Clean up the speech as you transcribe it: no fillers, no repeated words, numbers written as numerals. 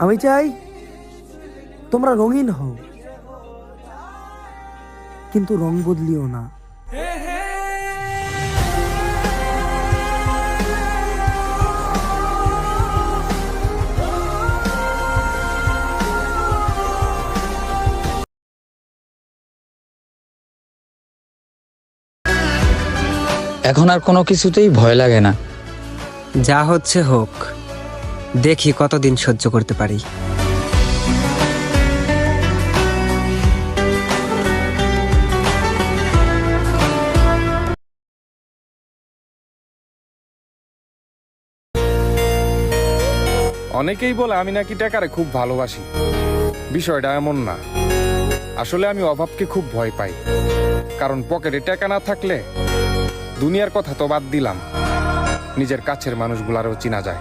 আমি চাই তোমরা রঙিন হও, কিন্তু রং বদলিও না। এখন আর কোনো কিছুতেই ভয় লাগে না। যা হচ্ছে হোক, দেখি কতদিন সহ্য করতে পারি। অনেকেই বলে আমি নাকি টাকারে খুব ভালোবাসি। বিষয়টা এমন না। আসলে আমি অভাবকে খুব ভয় পাই, কারণ পকেটে টাকা না থাকলে দুনিয়ার কথা তো বাদ দিলাম, নিজের কাছের মানুষগুলারও চিনা যায়।